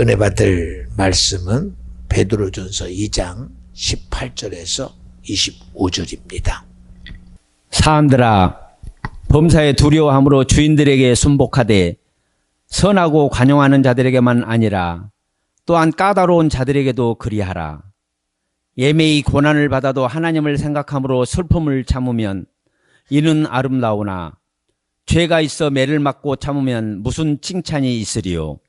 은혜 받을 말씀은 베드로전서 2장 18절에서 25절입니다. 사람들아, 범사에 두려워함으로 주인들에게 순복하되 선하고 관용하는 자들에게만 아니라 또한 까다로운 자들에게도 그리하라. 예매히 고난을 받아도 하나님을 생각함으로 슬픔을 참으면 이는 아름다우나 죄가 있어 매를 맞고 참으면 무슨 칭찬이 있으리요.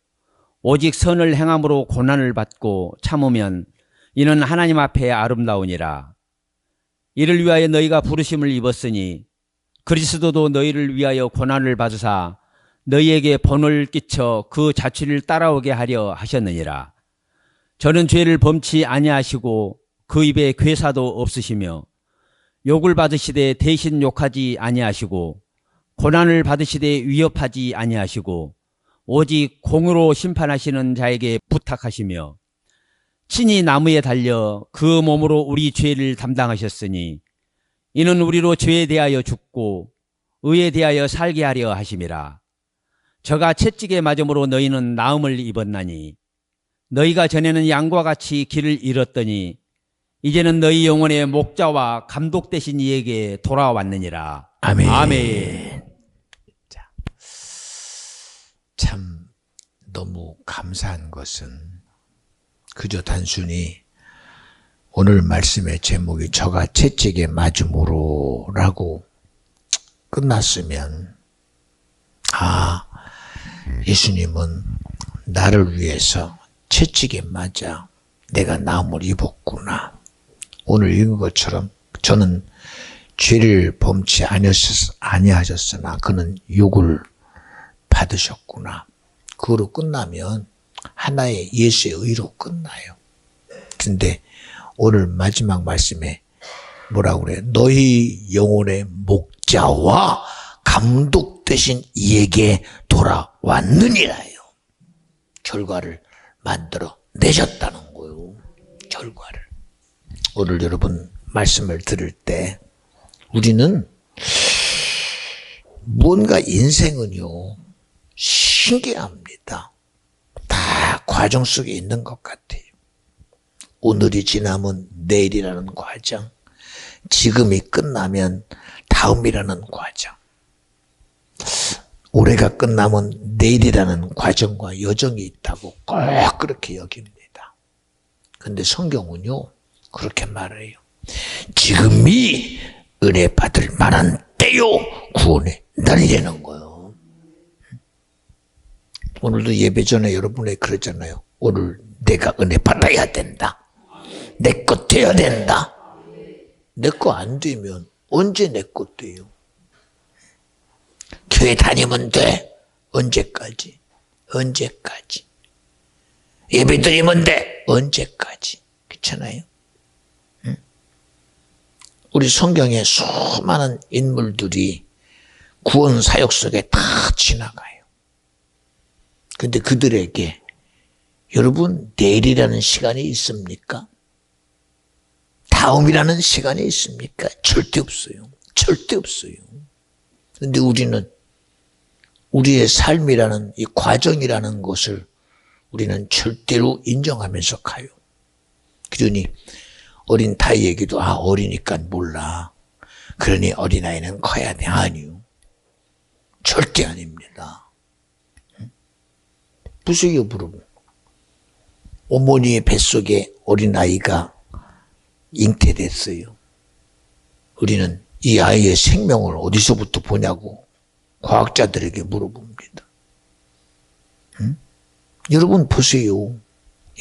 오직 선을 행함으로 고난을 받고 참으면 이는 하나님 앞에 아름다우니라. 이를 위하여 너희가 부르심을 입었으니 그리스도도 너희를 위하여 고난을 받으사 너희에게 번을 끼쳐 그 자취를 따라오게 하려 하셨느니라. 저는 죄를 범치 아니하시고 그 입에 괴사도 없으시며 욕을 받으시되 대신 욕하지 아니하시고 고난을 받으시되 위협하지 아니하시고 오직 공으로 심판하시는 자에게 부탁하시며 친히 나무에 달려 그 몸으로 우리 죄를 담당하셨으니 이는 우리로 죄에 대하여 죽고 의에 대하여 살게 하려 하심이라. 저가 채찍에 맞음으로 너희는 나음을 입었나니 너희가 전에는 양과 같이 길을 잃었더니 이제는 너희 영혼의 목자와 감독 되신 이에게 돌아왔느니라. 아멘. 아멘. 참 너무 감사한 것은 그저 단순히 오늘 말씀의 제목이 저가 채찍에 맞음으로 라고 끝났으면 예수님은 나를 위해서 채찍에 맞아 내가 나음을 입었구나. 오늘 읽은 것처럼 저는 죄를 범치 아니하셨으나 그는 욕을 받으셨구나. 그거로 끝나면 하나의 예수의 의로 끝나요. 근데 오늘 마지막 말씀에 뭐라고 그래요? 너희 영혼의 목자와 감독 되신 이에게 돌아왔느니라요. 결과를 만들어 내셨다는 거예요. 결과를. 오늘 여러분 말씀을 들을 때 우리는 뭔가 인생은요 신기합니다. 다 과정 속에 있는 것 같아요. 오늘이 지나면 내일이라는 과정, 지금이 끝나면 다음이라는 과정, 올해가 끝나면 내일이라는 과정과 여정이 있다고 꼭 그렇게 여깁니다. 근데 성경은요 그렇게 말해요. 지금이 은혜 받을 만한 때요, 구원의 날이라는 거예요. 오늘도 예배 전에 여러분에게 그러잖아요. 오늘 내가 은혜 받아야 된다. 내 것 돼야 된다. 내 거 안 되면 언제 내 것 돼요? 교회 다니면 돼. 언제까지? 언제까지? 예배 드리면 돼. 언제까지? 그렇잖아요. 응? 우리 성경에 수많은 인물들이 구원 사역 속에 다 지나가요. 근데 그들에게 여러분 내일이라는 시간이 있습니까? 다음이라는 시간이 있습니까? 절대 없어요. 절대 없어요. 근데 우리는 우리의 삶이라는 이 과정이라는 것을 우리는 절대로 인정하면서 가요. 그러니 어린 타이에게도 어리니까 몰라. 그러니 어린아이는 커야 돼. 아니요. 절대 아닙니다. 보세요, 여러분. 어머니의 뱃속에 어린아이가 잉태됐어요. 우리는 이 아이의 생명을 어디서부터 보냐고 과학자들에게 물어봅니다. 응? 여러분 보세요.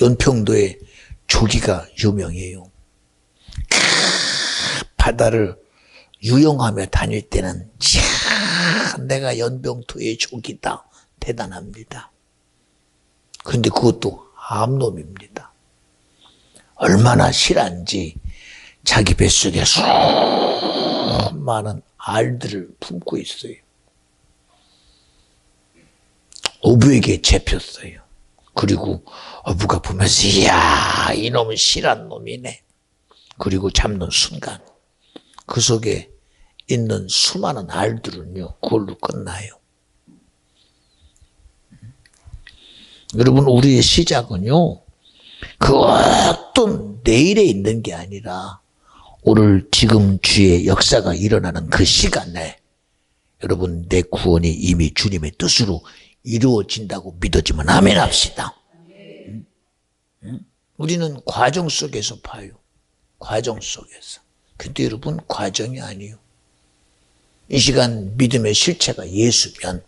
연평도에 조기가 유명해요. 바다를 유영하며 다닐 때는 내가 연평도의 조기다. 대단합니다. 근데 그것도 암놈입니다. 얼마나 실한지 자기 뱃속에 수많은 알들을 품고 있어요. 어부에게 잡혔어요. 그리고 어부가 보면서 이야 이놈은 실한 놈이네. 그리고 잡는 순간 그 속에 있는 수많은 알들은요 그걸로 끝나요. 여러분, 우리의 시작은요, 그 어떤 내일에 있는 게 아니라 오늘 지금 주의 역사가 일어나는 그 시간에 여러분, 내 구원이 이미 주님의 뜻으로 이루어진다고 믿어지면 아멘 합시다. 우리는 과정 속에서 봐요. 과정 속에서. 근데 여러분, 과정이 아니에요. 이 시간 믿음의 실체가 예수면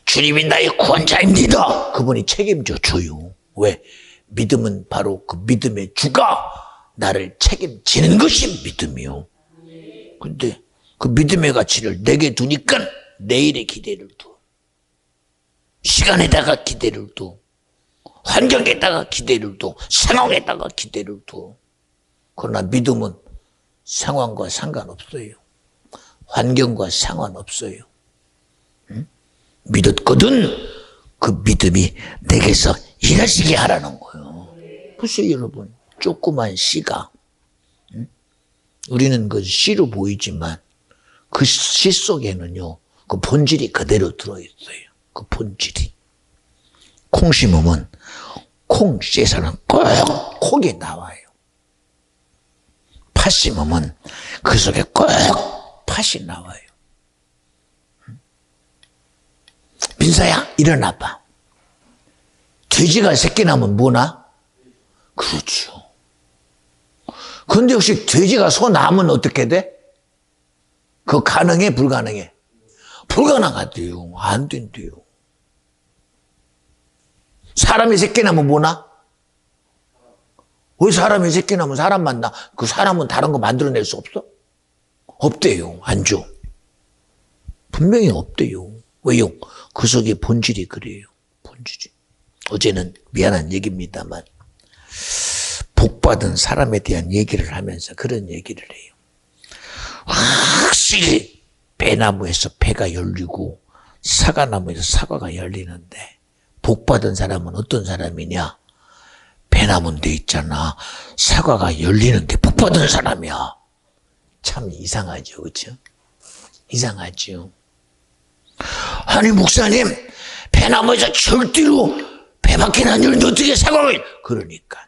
주님이 나의 구원자입니다. 그분이 책임져 줘요. 왜? 믿음은 바로 그 믿음의 주가 나를 책임지는 것이 믿음이요. 근데 그 믿음의 가치를 내게 두니까 내일의 기대를 둬. 시간에다가 기대를 둬. 환경에다가 기대를 둬. 상황에다가 기대를 둬. 그러나 믿음은 상황과 상관없어요. 환경과 상관없어요. 응? 믿었거든 그 믿음이 내게서 일하시게 하라는 거예요. 보세요 여러분. 조그만 씨가, 응? 우리는 그 씨로 보이지만 그 씨 속에는요, 그 본질이 그대로 들어있어요. 그 본질이. 콩 심으면 콩 씨에서는 꼭 콩이 나와요. 팥 심으면 그 속에 꼭 팥이 나와요. 민서야, 일어나봐. 돼지가 새끼 낳으면 뭐나? 그렇죠. 그런데 혹시 돼지가 소 낳으면 어떻게 돼? 그거 가능해? 불가능해? 불가능하대요. 안 된대요. 사람이 새끼 낳으면 뭐나? 왜 사람이 새끼 낳으면 사람만 낳아? 그 사람은 다른 거 만들어낼 수 없어? 없대요. 안 줘. 분명히 없대요. 왜요? 그 속에 본질이 그래요. 본질이. 어제는 미안한 얘기입니다만 복받은 사람에 대한 얘기를 하면서 그런 얘기를 해요. 확실히 배나무에서 배가 열리고 사과나무에서 사과가 열리는데 복받은 사람은 어떤 사람이냐? 배나무인데 있잖아. 사과가 열리는데 복받은 사람이야. 참 이상하죠. 그렇죠? 이상하죠. 아니 목사님, 배나무에서 절대로 배밖에 안 열리는데 어떻게 사과를? 그러니까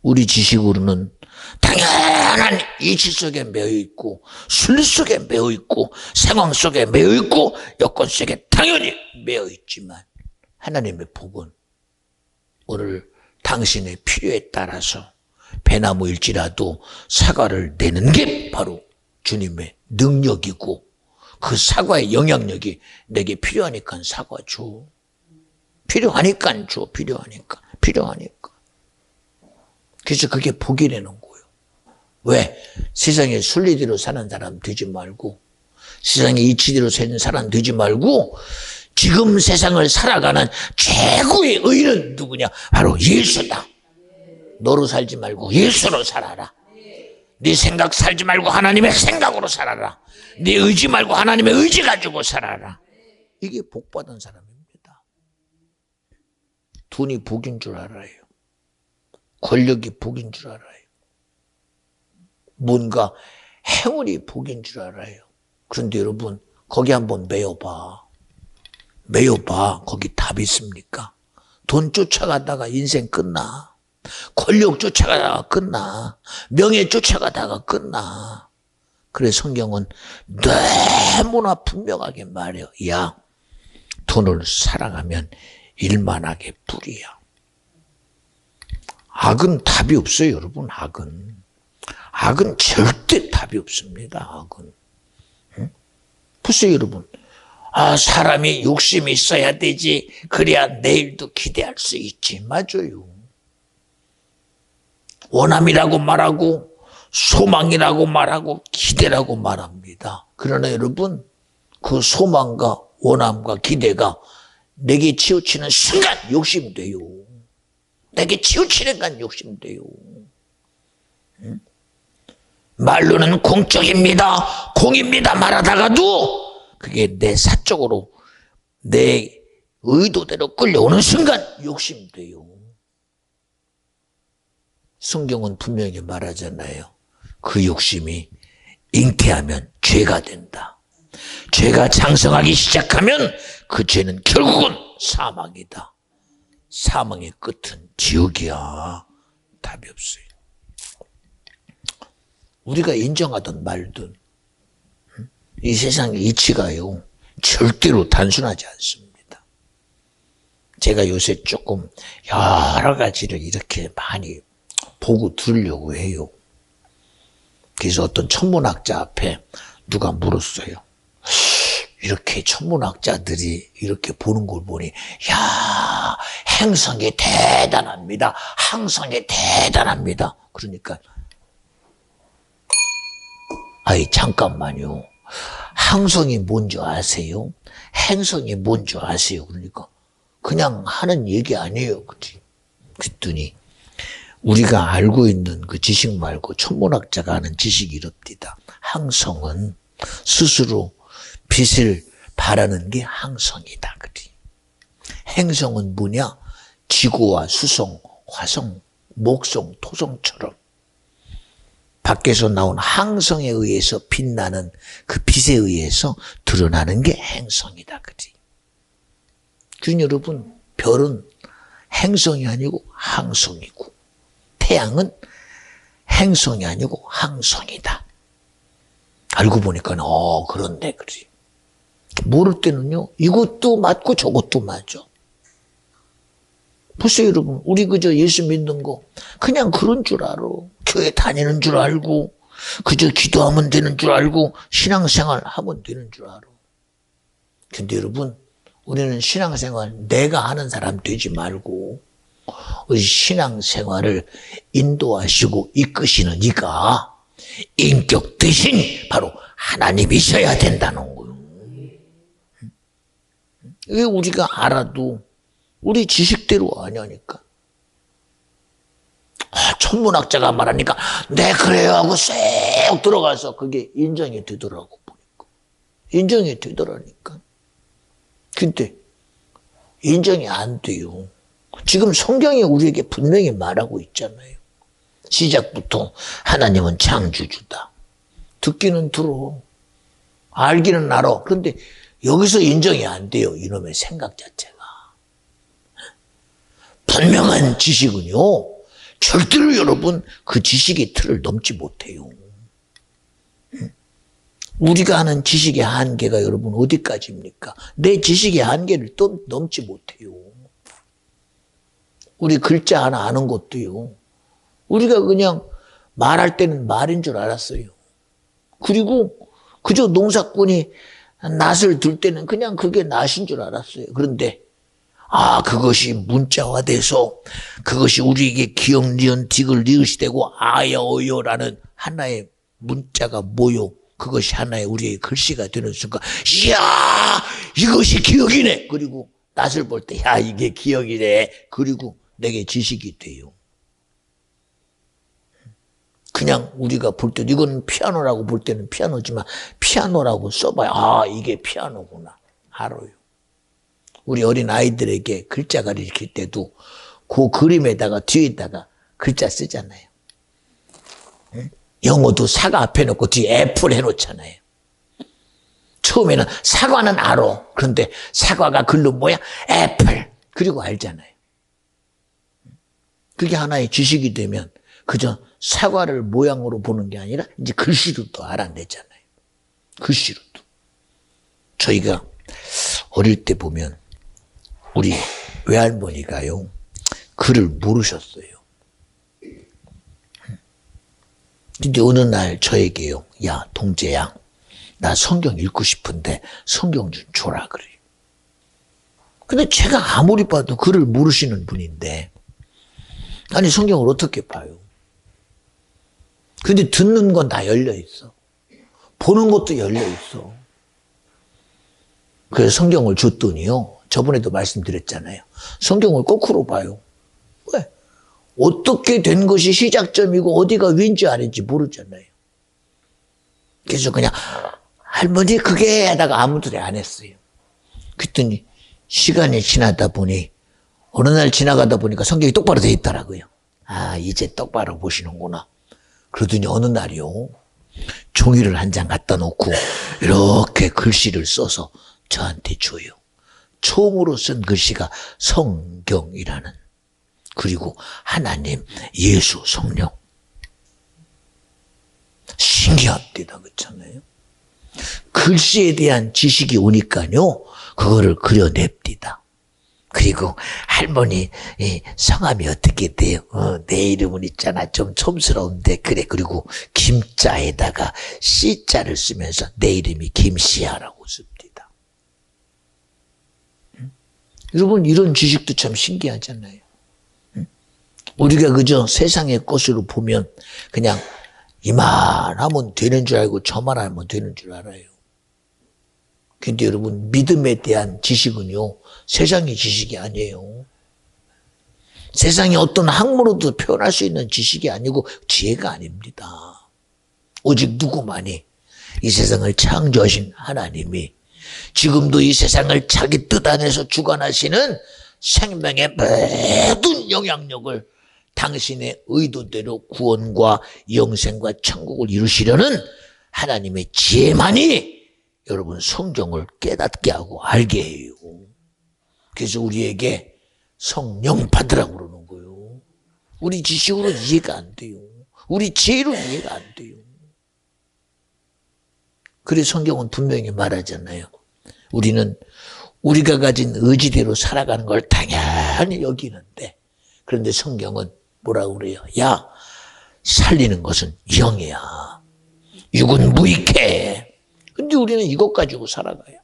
우리 지식으로는 당연한 이치 속에 매여있고 순리 속에 매여있고 상황 속에 매여있고 여건 속에 당연히 매여있지만 하나님의 복은 오늘 당신의 필요에 따라서 배나무일지라도 사과를 내는 게 바로 주님의 능력이고 그 사과의 영향력이 내게 필요하니까 사과 줘. 필요하니까 줘. 필요하니까. 그래서 그게 복이라는 거예요. 왜? 세상에 순리대로 사는 사람 되지 말고 세상에 이치대로 사는 사람 되지 말고 지금 세상을 살아가는 최고의 의는 누구냐? 바로 예수다. 너로 살지 말고 예수로 살아라. 네 생각 살지 말고 하나님의 생각으로 살아라. 네 의지 말고 하나님의 의지 가지고 살아라. 이게 복받은 사람입니다. 돈이 복인 줄 알아요. 권력이 복인 줄 알아요. 뭔가 행운이 복인 줄 알아요. 그런데 여러분 거기 한번 매여봐. 거기 답이 있습니까? 돈 쫓아가다가 인생 끝나. 권력 쫓아가다가 끝나. 명예 쫓아가다가 끝나. 그래 성경은 너무나 분명하게 말해요. 야, 돈을 사랑하면 일만하게 불이야. 악은 답이 없어요, 여러분. 악은 절대 답이 없습니다. 악은. 응? 보세요, 여러분. 사람이 욕심이 있어야 되지. 그래야 내일도 기대할 수 있지. 맞아요. 원함이라고 말하고 소망이라고 말하고 기대라고 말합니다. 그러나 여러분 그 소망과 원함과 기대가 내게 치우치는 순간 욕심돼요. 내게 치우치는 순간 욕심돼요. 응? 말로는 공적입니다. 공입니다 말하다가도 그게 내 사적으로 내 의도대로 끌려오는 순간 욕심돼요. 성경은 분명히 말하잖아요. 그 욕심이 잉태하면 죄가 된다. 죄가 장성하기 시작하면 그 죄는 결국은 사망이다. 사망의 끝은 지옥이야. 답이 없어요. 우리가 인정하든 말든 이 세상의 이치가요 절대로 단순하지 않습니다. 제가 요새 조금 여러 가지를 이렇게 많이 보고 들으려고 해요. 그래서 어떤 천문학자 앞에 누가 물었어요. 이렇게 천문학자들이 이렇게 보는 걸 보니 야, 행성이 대단합니다. 항성이 대단합니다. 그러니까 아이 잠깐만요. 항성이 뭔지 아세요? 행성이 뭔지 아세요? 그러니까 그냥 하는 얘기 아니에요. 그랬더니 우리가 알고 있는 그 지식 말고 천문학자가 하는 지식이 이럽니다. 항성은 스스로 빛을 발하는 게 항성이다. 그래. 행성은 뭐냐? 지구와 수성, 화성, 목성, 토성처럼 밖에서 나온 항성에 의해서 빛나는 그 빛에 의해서 드러나는 게 행성이다. 그래. 그러니 여러분, 별은 행성이 아니고 항성이고 태양은 행성이 아니고 항성이다. 알고 보니까 그런데 그래. 모를 때는요 이것도 맞고 저것도 맞아. 보세요 여러분, 우리 그저 예수 믿는 거 그냥 그런 줄 알아. 교회 다니는 줄 알고 그저 기도하면 되는 줄 알고 신앙생활 하면 되는 줄 알아. 근데 여러분, 우리는 신앙생활 내가 하는 사람 되지 말고 우리 신앙생활을 인도하시고 이끄시는 이가 인격 대신 바로 하나님이셔야 된다는 거예요. 왜 우리가 알아도 우리 지식대로 아니니까. 천문학자가 말하니까 네 그래요 하고 쏙 들어가서 그게 인정이 되더라고. 보니까 인정이 되더라니까. 근데 인정이 안 돼요. 지금 성경이 우리에게 분명히 말하고 있잖아요. 시작부터 하나님은 창조주다. 듣기는 들어. 알기는 알아. 그런데 여기서 인정이 안 돼요. 이놈의 생각 자체가. 분명한 지식은요. 절대로 여러분 그 지식의 틀을 넘지 못해요. 우리가 하는 지식의 한계가 여러분 어디까지입니까? 내 지식의 한계를 또 넘지 못해요. 우리 글자 하나 아는 것도요. 우리가 그냥 말할 때는 말인 줄 알았어요. 그리고 그저 농사꾼이 낫을 들 때는 그냥 그게 낫인 줄 알았어요. 그런데 그것이 문자화돼서 그것이 우리에게 기역, 니은, 디귿, 리을이 되고 아야, 어요라는 하나의 문자가 모여 그것이 하나의 우리의 글씨가 되는 순간 이야 이것이 기억이네. 그리고 낫을 볼 때 야 이게 기억이네. 그리고 내게 지식이 돼요. 그냥 우리가 볼 때 이건 피아노라고 볼 때는 피아노지만 피아노라고 써봐야 이게 피아노구나 알아요. 우리 어린 아이들에게 글자 가르칠 때도 그 그림에다가 뒤에다가 글자 쓰잖아요. 영어도 사과 앞에 놓고 뒤에 애플 해놓잖아요. 처음에는 사과는 알아. 그런데 사과가 글로 뭐야? 애플. 그리고 알잖아요. 그게 하나의 지식이 되면 그저 사과를 모양으로 보는 게 아니라 이제 글씨로도 알아내잖아요. 글씨로도. 저희가 어릴 때 보면 우리 외할머니가요. 글을 모르셨어요. 근데 어느 날 저에게요. 야 동재야 나 성경 읽고 싶은데 성경 좀 줘라 그래요. 근데 제가 아무리 봐도 글을 모르시는 분인데 아니 성경을 어떻게 봐요? 근데 듣는 건 다 열려 있어. 보는 것도 열려 있어. 그래서 성경을 줬더니요. 저번에도 말씀드렸잖아요. 성경을 거꾸로 봐요. 왜? 어떻게 된 것이 시작점이고 어디가 윈지 아닌지 모르잖아요. 그래서 그냥 할머니 그게 하다가 아무 소리 안 했어요. 그랬더니 시간이 지나다 보니 어느 날 지나가다 보니까 성경이 똑바로 돼 있더라고요. 이제 똑바로 보시는구나. 그러더니 어느 날이요. 종이를 한 장 갖다 놓고 이렇게 글씨를 써서 저한테 줘요. 처음으로 쓴 글씨가 성경이라는, 그리고 하나님, 예수, 성령. 신기합니다. 그렇잖아요. 글씨에 대한 지식이 오니까요, 그거를 그려냅니다. 그리고 할머니 성함이 어떻게 돼요? 내 이름은 있잖아, 좀 촌스러운데. 그래. 그리고 김자에다가 씨자를 쓰면서 내 이름이 김씨야라고 씁니다. 여러분, 이런 지식도 참 신기하잖아요. 우리가 그저 세상의 것으로 보면 그냥 이만하면 되는 줄 알고 저만하면 되는 줄 알아요. 근데 여러분, 믿음에 대한 지식은요, 세상의 지식이 아니에요. 세상의 어떤 학문으로도 표현할 수 있는 지식이 아니고 지혜가 아닙니다. 오직 누구만이, 이 세상을 창조하신 하나님이 지금도 이 세상을 자기 뜻 안에서 주관하시는 생명의 모든 영향력을 당신의 의도대로 구원과 영생과 천국을 이루시려는 하나님의 지혜만이 여러분 성경을 깨닫게 하고 알게 해요. 그래서 우리에게 성령 받으라고 그러는 거예요. 우리 지식으로 이해가 안 돼요. 우리 지혜로 이해가 안 돼요. 그래서 성경은 분명히 말하잖아요. 우리는 우리가 가진 의지대로 살아가는 걸 당연히 여기는데, 그런데 성경은 뭐라고 그래요? 야, 살리는 것은 영이야. 육은 무익해. 근데 우리는 이것 가지고 살아가요.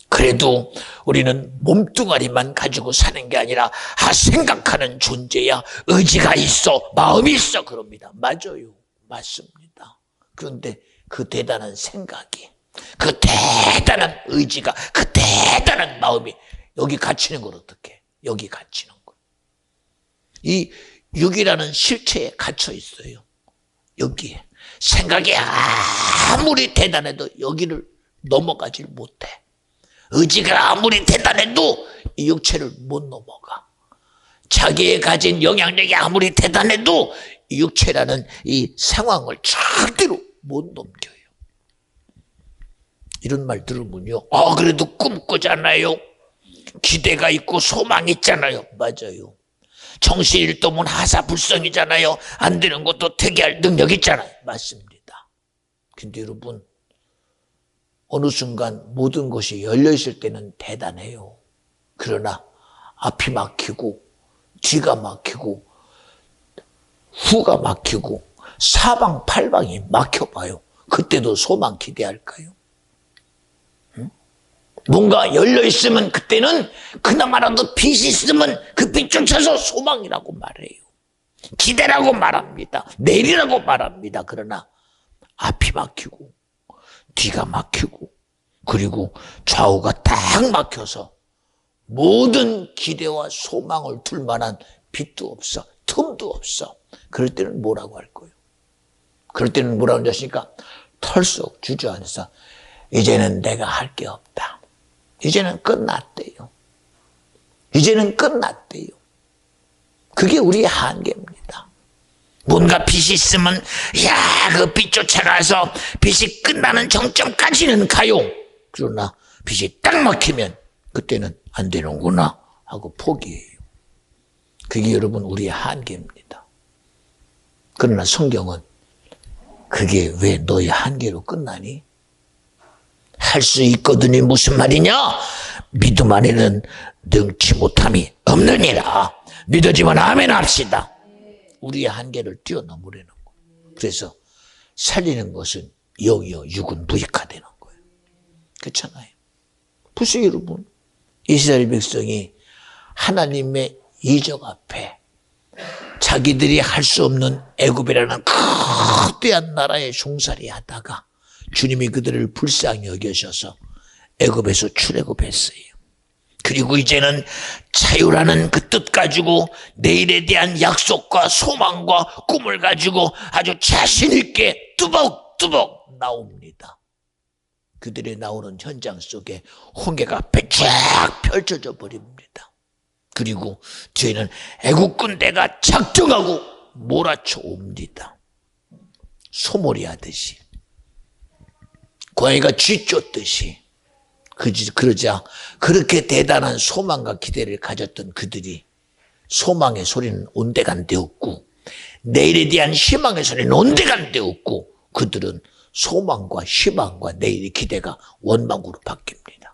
그래도 우리는 몸뚱아리만 가지고 사는 게 아니라 생각하는 존재야. 의지가 있어, 마음이 있어. 그럽니다. 맞아요. 맞습니다. 그런데 그 대단한 생각이, 그 대단한 의지가, 그 대단한 마음이 여기 갇히는 걸 어떻게? 여기 갇히는 걸. 이 육이라는 실체에 갇혀 있어요. 여기에. 생각이 아무리 대단해도 여기를 넘어가질 못해. 의지가 아무리 대단해도 이 육체를 못 넘어가. 자기의 가진 영향력이 아무리 대단해도 이 육체라는 이 상황을 절대로 못 넘겨요. 이런 말 들으면요, 그래도 꿈꾸잖아요. 기대가 있고 소망이 있잖아요. 맞아요. 정신일도면 하사불성이잖아요. 안 되는 것도 되게 할 능력 있잖아요. 맞습니다. 근데 여러분, 어느 순간 모든 것이 열려있을 때는 대단해요. 그러나 앞이 막히고 뒤가 막히고 후가 막히고 사방팔방이 막혀봐요. 그때도 소망 기대할까요? 뭔가 열려있으면 그때는 그나마라도 빛이 있으면 그 빛조차서 소망이라고 말해요. 기대라고 말합니다. 내일이라고 말합니다. 그러나 앞이 막히고 뒤가 막히고 그리고 좌우가 딱 막혀서 모든 기대와 소망을 둘 만한 빛도 없어, 틈도 없어. 그럴 때는 뭐라고 할 거예요? 그럴 때는 뭐라고 하십니까? 털썩 주저앉아서 이제는 내가 할 게 없다. 이제는 끝났대요. 이제는 끝났대요. 그게 우리의 한계입니다. 뭔가 빛이 있으면 그 빛 쫓아가서 빛이 끝나는 정점까지는 가요. 그러나 빛이 딱 막히면 그때는 안 되는구나 하고 포기해요. 그게 여러분 우리의 한계입니다. 그러나 성경은 그게 왜 너의 한계로 끝나니? 할 수 있거든이 무슨 말이냐? 믿음 안에는 능치 못함이 없느니라. 믿어지면 아멘 합시다. 우리의 한계를 뛰어넘으려는 거예요. 그래서 살리는 것은 영이요 육은 무익화되는 거예요. 그렇잖아요. 보세요 여러분. 이스라엘 백성이 하나님의 이적 앞에 자기들이 할 수 없는 애굽이라는 거대한 나라에 종살이 하다가 주님이 그들을 불쌍히 여겨셔서 애굽에서 출애굽했어요. 그리고 이제는 자유라는 그 뜻 가지고 내일에 대한 약속과 소망과 꿈을 가지고 아주 자신 있게 뚜벅뚜벅 나옵니다. 그들이 나오는 현장 속에 홍해가 쫙 펼쳐져 버립니다. 그리고 뒤에는 애국 군대가 작정하고 몰아쳐 옵니다. 소몰이 하듯이, 고양이가 쥐 쫓듯이 그러자 그렇게 대단한 소망과 기대를 가졌던 그들이 소망의 소리는 온데간데 없고 내일에 대한 희망의 소리는 온데간데 없고 그들은 소망과 희망과 내일의 기대가 원망으로 바뀝니다.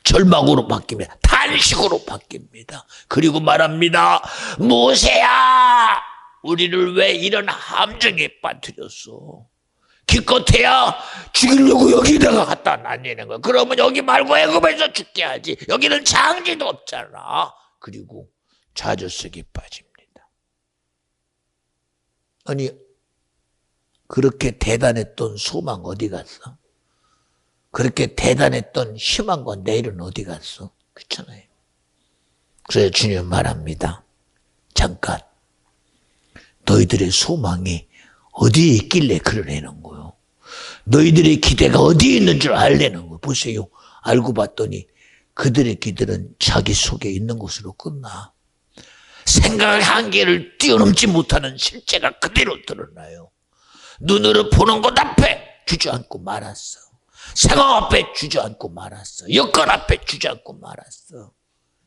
절망으로 바뀝니다. 탄식으로 바뀝니다. 그리고 말합니다. 모세야, 우리를 왜 이런 함정에 빠뜨렸어? 기껏해야 죽이려고 여기다가 갖다 놔내는 거야. 그러면 여기 말고 애굽에서 죽게 하지. 여기는 장지도 없잖아. 그리고 좌절속에 빠집니다. 아니, 그렇게 대단했던 소망 어디 갔어? 그렇게 대단했던 희망과 내일은 어디 갔어? 그렇잖아요. 그래서 주님 말합니다. 잠깐, 너희들의 소망이 어디에 있길래 그러내는 거요? 너희들의 기대가 어디에 있는 줄 알려는 거. 보세요. 알고 봤더니 그들의 기대는 자기 속에 있는 것으로 끝나. 생각의 한계를 뛰어넘지 못하는 실제가 그대로 드러나요. 눈으로 보는 것 앞에 주저앉고 말았어. 생각 앞에 주저앉고 말았어. 여건 앞에 주저앉고 말았어.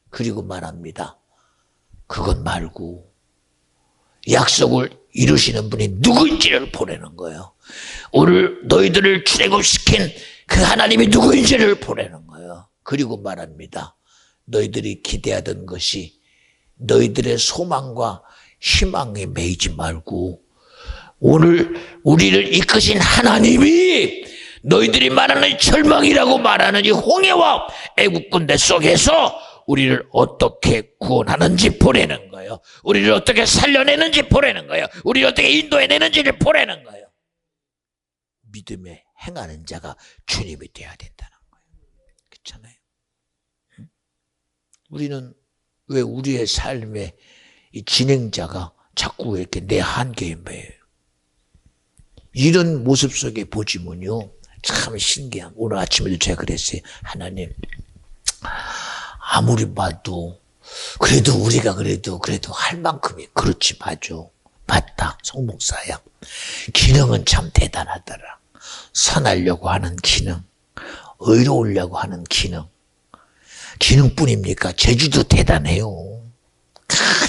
그리고 말합니다. 그것 말고 약속을 이루시는 분이 누구인지를 보내는 거예요. 오늘 너희들을 출애굽시킨 그 하나님이 누구인지를 보내는 거예요. 그리고 말합니다. 너희들이 기대하던 것이 너희들의 소망과 희망에 매이지 말고 오늘 우리를 이끄신 하나님이 너희들이 말하는 절망이라고 말하는 이 홍해와 애국 군대 속에서 우리를 어떻게 구원하는지 보내는 거예요. 우리를 어떻게 살려내는지 보내는 거예요. 우리를 어떻게 인도해내는지를 보내는 거예요. 믿음에 행하는 자가 주님이 되어야 된다는 거예요. 그렇잖아요. 응? 우리는 왜 우리의 삶의 이 진행자가 자꾸 이렇게 내 한계에 매여요. 이런 모습 속에 보지면요. 참 신기한. 오늘 아침에도 제가 그랬어요. 하나님, 아무리 봐도 그래도 우리가 그래도 할 만큼이 그렇지 맞다. 성목사야. 기능은 참 대단하더라. 선하려고 하는 기능, 의로우려고 하는 기능뿐입니까? 재주도 대단해요.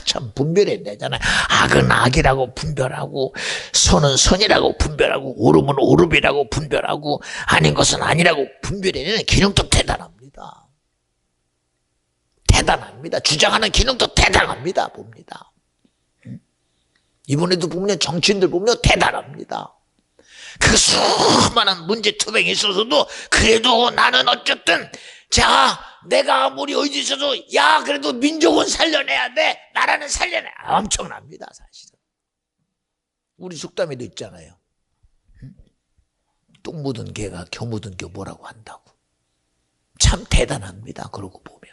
참 분별해내잖아요. 악은 악이라고 분별하고 선은 선이라고 분별하고 오름은 오름이라고 분별하고 아닌 것은 아니라고 분별해내는 기능도 대단합니다. 대단합니다. 주장하는 기능도 대단합니다. 봅니다. 이번에도 보면 정치인들 보면 대단합니다. 그 수많은 문제투쟁이 있어서도 그래도 나는 어쨌든 자 내가 아무리 의지 있어도 야 그래도 민족은 살려내야 돼. 나라는 살려내야 엄청납니다. 사실은. 우리 속담에도 있잖아요. 똥 묻은 개가 겨 묻은 겨 뭐라고 한다고. 참 대단합니다. 그러고 보면.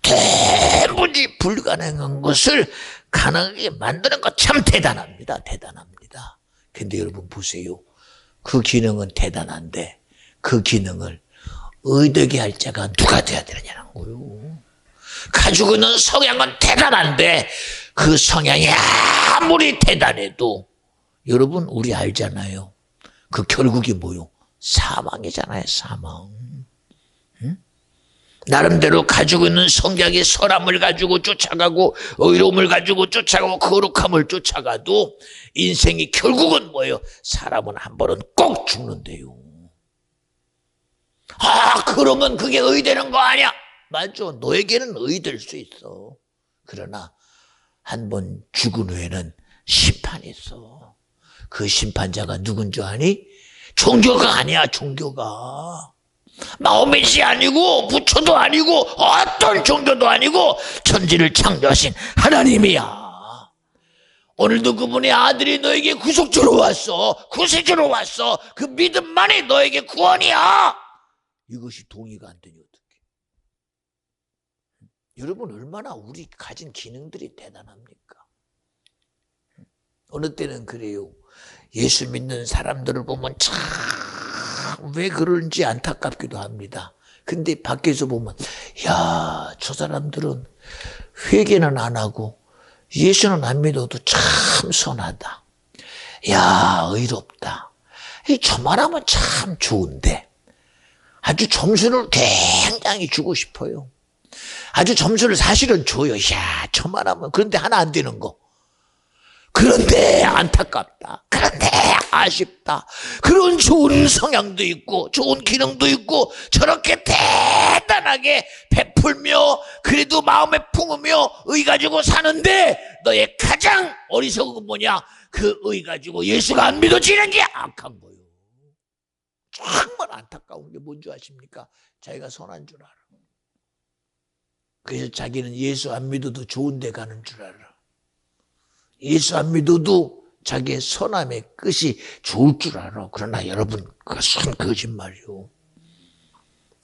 대부지 불가능한 것을 가능하게 만드는 것 참 대단합니다. 대단합니다. 근데 여러분 보세요. 그 기능은 대단한데 그 기능을 의되게 할 자가 누가 돼야 되느냐는 거예요. 가지고 있는 성향은 대단한데 그 성향이 아무리 대단해도 여러분 우리 알잖아요. 그 결국이 뭐요? 사망이잖아요. 사망. 응? 나름대로 가지고 있는 성격의 선함을 가지고 쫓아가고 의로움을 가지고 쫓아가고 거룩함을 쫓아가도 인생이 결국은 뭐예요? 사람은 한 번은 꼭 죽는데요. 그러면 그게 의되는 거 아니야? 맞죠. 너에게는 의될 수 있어. 그러나 한 번 죽은 후에는 심판이 있어. 그 심판자가 누군 줄 아니? 종교가 아니야. 종교가. 마호멧이 아니고 부처도 아니고 어떤 종교도 아니고 천지를 창조하신 하나님이야. 오늘도 그분의 아들이 너에게 구속주로 왔어. 구세주로 왔어. 그 믿음만이 너에게 구원이야. 이것이 동의가 안 되니 어떡해. 여러분 얼마나 우리 가진 기능들이 대단합니까? 어느 때는 그래요. 예수 믿는 사람들을 보면 참 왜 그런지 안타깝기도 합니다. 근데 밖에서 보면 야, 저 사람들은 회개는 안 하고 예수는 안 믿어도 참 선하다. 야, 의롭다. 저만 하면 참 좋은데 아주 점수를 굉장히 주고 싶어요. 아주 점수를 사실은 줘요. 야, 저만하면. 그런데 하나 안 되는 거. 그런데 안타깝다. 그런데 아쉽다. 그런 좋은 성향도 있고 좋은 기능도 있고 저렇게 대단하게 베풀며 그래도 마음에 품으며 의 가지고 사는데 너의 가장 어리석은 건 뭐냐? 그 의 가지고 예수가 안 믿어지는 게 악한 거예요. 정말 안타까운 게 뭔지 아십니까? 자기가 선한 줄 알아. 그래서 자기는 예수 안 믿어도 좋은 데 가는 줄 알아. 예수 안 믿어도 자기의 선함의 끝이 좋을 줄 알아. 그러나 여러분, 그것은 거짓말이요.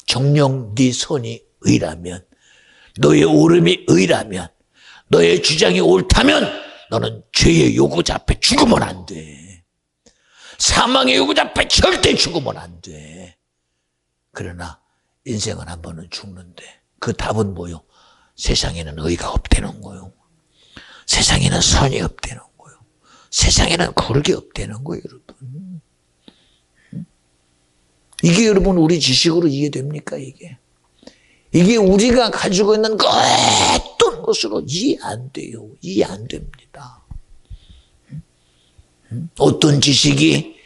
정녕 네 선이 의라면, 너의 옳음이 의라면, 너의 주장이 옳다면 너는 죄의 요구자 앞에 죽으면 안 돼. 사망의 요구자 앞에 절대 죽으면 안 돼. 그러나 인생은 한 번은 죽는데 그 답은 뭐요? 세상에는 의가 없다는 거요. 세상에는 선이 없다는 거요. 세상에는 거룩이 없다는 거예요, 여러분. 이게 여러분 우리 지식으로 이해됩니까, 이게? 이게 우리가 가지고 있는 그 어떤 것으로 이해 안 돼요. 이해 안 됩니다. 어떤 지식이,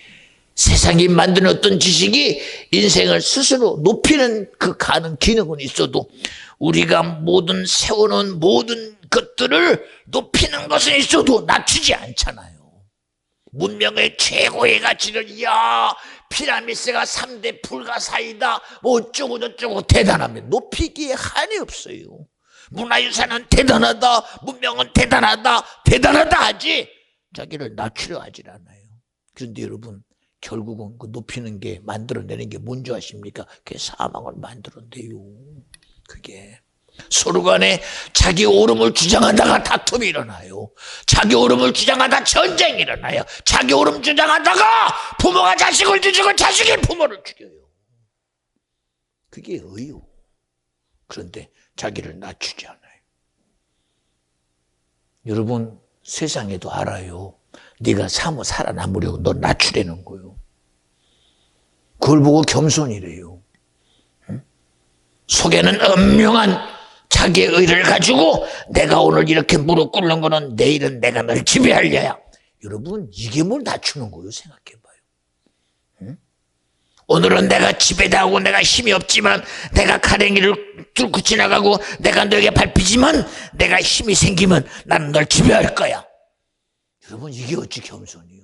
세상이 만드는 어떤 지식이 인생을 스스로 높이는 그 가는 기능은 있어도 우리가 모든 세워놓은 모든 것들을 높이는 것은 있어도 낮추지 않잖아요. 문명의 최고의 가치를, 야, 피라미드가 3대 불가사이다, 뭐 어쩌고 저쩌고 대단하면 높이기에 한이 없어요. 문화유산은 대단하다, 문명은 대단하다, 대단하다 하지 자기를 낮추려 하질 않아요. 그런데 여러분, 결국은 그 높이는 게, 만들어내는 게 뭔지 아십니까? 그게 사망을 만들어내요. 그게 서로 간에 자기 옳음을 주장하다가 다툼이 일어나요. 자기 옳음을 주장하다 전쟁이 일어나요. 자기 옳음 주장하다가 부모가 자식을 죽이고 자식이 부모를 죽여요. 그게 의요. 그런데 자기를 낮추지 않아요. 여러분, 세상에도 알아요. 네가 사모 살아남으려고 너 낮추려는 거예요. 그걸 보고 겸손이래요. 응? 속에는 엄명한 자기의 의를 가지고 내가 오늘 이렇게 무릎 꿇는 거는 내일은 내가 널 지배하려야. 여러분, 이게 뭘 낮추는 거예요? 생각해봐요. 응? 오늘은 내가 지배당하고 내가 힘이 없지만 내가 가랭이를 뚫고 지나가고 내가 너에게 밟히지만 내가 힘이 생기면 나는 널 지배할 거야. 여러분, 이게 어찌 겸손이요?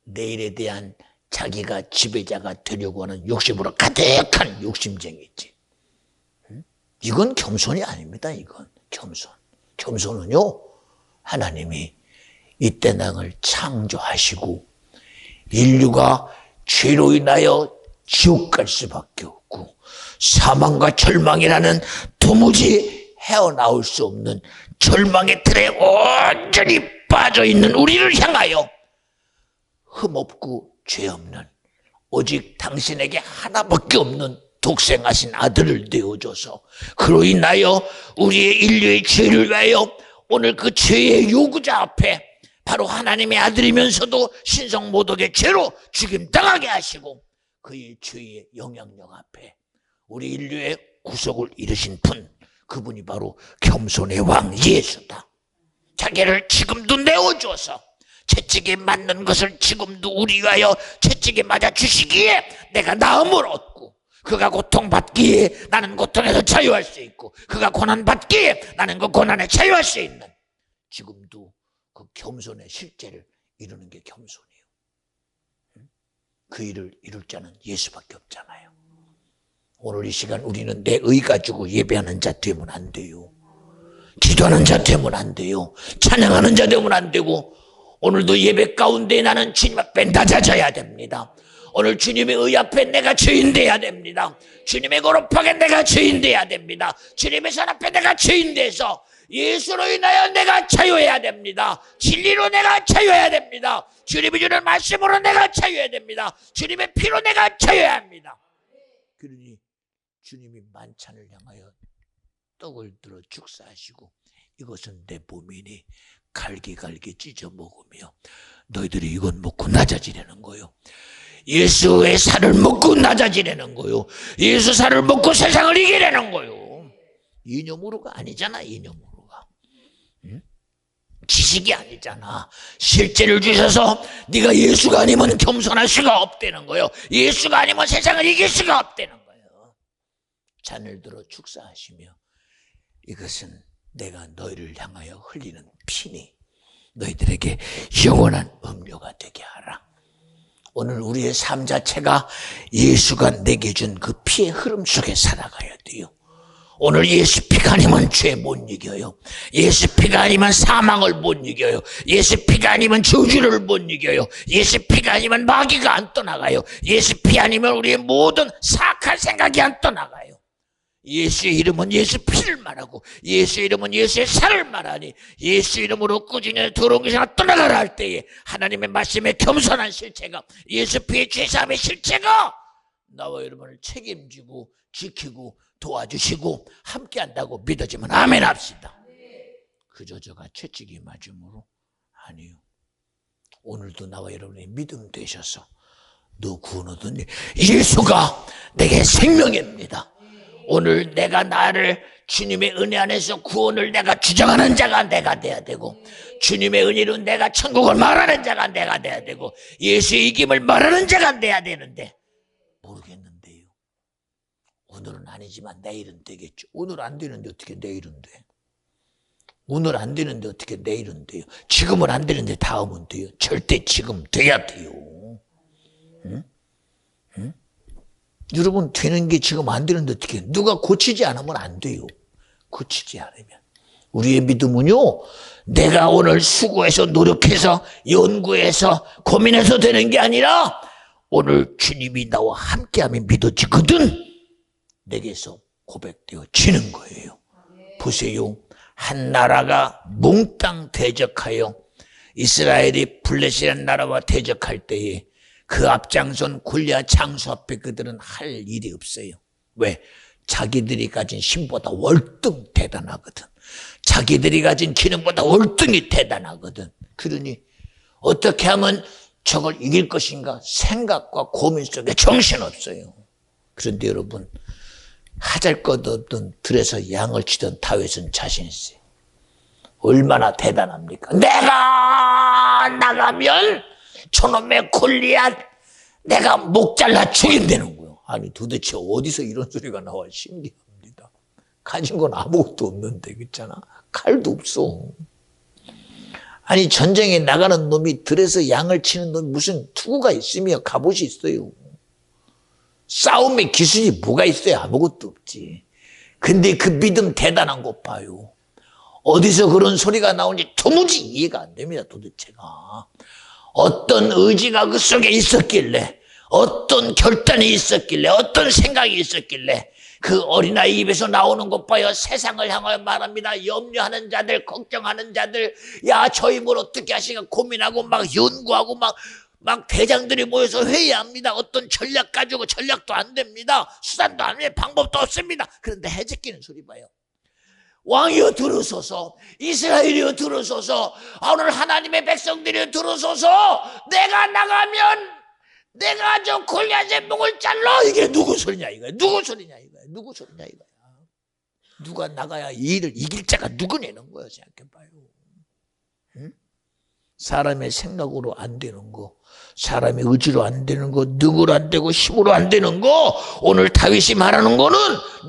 내일에 대한 자기가 지배자가 되려고 하는 욕심으로 가득한 욕심쟁이지. 이건 겸손이 아닙니다. 이건 겸손. 겸손은요, 하나님이 이때 땅을 창조하시고 인류가 죄로 인하여 지옥 갈 수밖에 없고 사망과 절망이라는 도무지 헤어나올 수 없는 절망의 틀에 온전히 빠져있는 우리를 향하여 흠없고 죄 없는 오직 당신에게 하나밖에 없는 독생하신 아들을 내어줘서 그로 인하여 우리의 인류의 죄를 위하여 오늘 그 죄의 요구자 앞에 바로 하나님의 아들이면서도 신성모독의 죄로 죽임당하게 하시고 그의 죄의 영향력 앞에 우리 인류의 구속을 이루신 분, 그분이 바로 겸손의 왕 예수다. 자기를 지금도 내어줘서 채찍에 맞는 것을 지금도 우리 위하여 채찍에 맞아 주시기에 내가 나음을 얻고 그가 고통받기에 나는 고통에서 자유할 수 있고 그가 고난받기에 나는 그 고난에 자유할 수 있는 지금도 그 겸손의 실제를 이루는 게 겸손이에요. 그 일을 이룰 자는 예수밖에 없잖아요. 오늘 이 시간 우리는 내 의 가지고 예배하는 자 되면 안 돼요. 기도하는 자 되면 안 돼요. 찬양하는 자 되면 안 되고 오늘도 예배 가운데 나는 주님 앞에 낮아져야 됩니다. 오늘 주님의 의 앞에 내가 죄인 돼야 됩니다. 주님의 거룩하게 내가 죄인 돼야 됩니다. 주님의 선 앞에 내가 죄인 돼서 예수로 인하여 내가 자유해야 됩니다. 진리로 내가 자유해야 됩니다. 주님이 주는 말씀으로 내가 자유해야 됩니다. 주님의 피로 내가 자유해야 합니다. 그러니 주님이 만찬을 향하여 떡을 들어 축사하시고 이것은 내 몸이니 갈기갈기 찢어 먹으며 너희들이 이건 먹고 낮아지려는 거예요. 예수의 살을 먹고 낮아지려는 거요. 예수 살을 먹고 세상을 이기려는 거요. 이념으로가 아니잖아, 이념으로가. 응? 지식이 아니잖아. 실제를 주셔서 네가 예수가 아니면 겸손할 수가 없다는 거요. 예수가 아니면 세상을 이길 수가 없다는 거요. 잔을 들어 축사하시며 이것은 내가 너희를 향하여 흘리는 피니 너희들에게 영원한 음료가 되게 하라. 오늘 우리의 삶 자체가 예수가 내게 준 그 피의 흐름 속에 살아가야 돼요. 오늘 예수 피가 아니면 죄 못 이겨요. 예수 피가 아니면 사망을 못 이겨요. 예수 피가 아니면 저주를 못 이겨요. 예수 피가 아니면 마귀가 안 떠나가요. 예수 피 아니면 우리의 모든 사악한 생각이 안 떠나가요. 예수의 이름은 예수 피를 말하고 예수의 이름은 예수의 살을 말하니 예수 이름으로 꾸준히 더러운 것이 하나 떠나가라 할 때에 하나님의 말씀에 겸손한 실체가 예수 피의 죄사함의 실체가 나와 여러분을 책임지고 지키고 도와주시고 함께한다고 믿어지면 아멘 합시다. 그저 저가 채찍이 맞음으로 아니요. 오늘도 나와 여러분의 믿음 되셔서 너 구원 얻으니 예수가 내게 생명입니다. 오늘 내가 나를 주님의 은혜 안에서 구원을 내가 주장하는 자가 내가 돼야 되고 주님의 은혜로 내가 천국을 말하는 자가 내가 돼야 되고 예수의 이김을 말하는 자가 돼야 되는데 모르겠는데요. 오늘은 아니지만 내일은 되겠죠. 오늘 안 되는데 어떻게 내일은 돼? 오늘 안 되는데 어떻게 내일은 돼요? 지금은 안 되는데 다음은 돼요? 절대 지금 돼야 돼요. 응? 응? 여러분 되는 게 지금 안 되는데 어떻게 해요? 누가 고치지 않으면 안 돼요. 고치지 않으면. 우리의 믿음은요, 내가 오늘 수고해서 노력해서 연구해서 고민해서 되는 게 아니라 오늘 주님이 나와 함께하면 믿어지거든 내게서 고백되어지는 거예요. 보세요. 한 나라가 몽땅 대적하여 이스라엘이 블레셋이라는 나라와 대적할 때에 그 앞장선 골리앗 장수 앞에 그들은 할 일이 없어요. 왜? 자기들이 가진 힘보다 월등 대단하거든. 자기들이 가진 기능보다 월등히 대단하거든. 그러니 어떻게 하면 저걸 이길 것인가 생각과 고민 속에 정신없어요. 그런데 여러분 하잘것없던 들에서 양을 치던 다윗은 자신 있어요. 얼마나 대단합니까? 내가 나가면 저놈의 골리앗 내가 목 잘라 죽인다는 거예요. 아니 도대체 어디서 이런 소리가 나와 신기합니다. 가진 건 아무것도 없는데 그렇잖아. 칼도 없어. 아니 전쟁에 나가는 놈이 들에서 양을 치는 놈이 무슨 투구가 있으며 갑옷이 있어요. 싸움의 기술이 뭐가 있어요? 아무것도 없지. 근데 그 믿음 대단한 것 봐요. 어디서 그런 소리가 나오는지 도무지 이해가 안 됩니다. 도대체가. 어떤 의지가 그 속에 있었길래 어떤 결단이 있었길래 어떤 생각이 있었길래 그 어린아이 입에서 나오는 것 봐요. 세상을 향하여 말합니다. 염려하는 자들 걱정하는 자들 야 저 힘을 어떻게 하시가 고민하고 막 연구하고 막 대장들이 모여서 회의합니다. 어떤 전략 가지고 전략도 안 됩니다. 수단도 안 돼. 방법도 없습니다. 그런데 해제끼는 소리 봐요. 왕이여 들으소서 이스라엘이여 들으소서 오늘 하나님의 백성들이여 들으소서 내가 나가면 내가 저 골리앗의 목을 잘라. 이게 누구 소리냐 이거야. 누구 소리냐 이거야. 누구 소리냐 이거야. 누가 나가야 이 일을 이길 자가 누구냐는 거야. 생각해봐요. 응? 사람의 생각으로 안 되는 거 사람의 의지로 안 되는 거 능으로 안 되고 힘으로 안 되는 거 오늘 다윗이 말하는 거는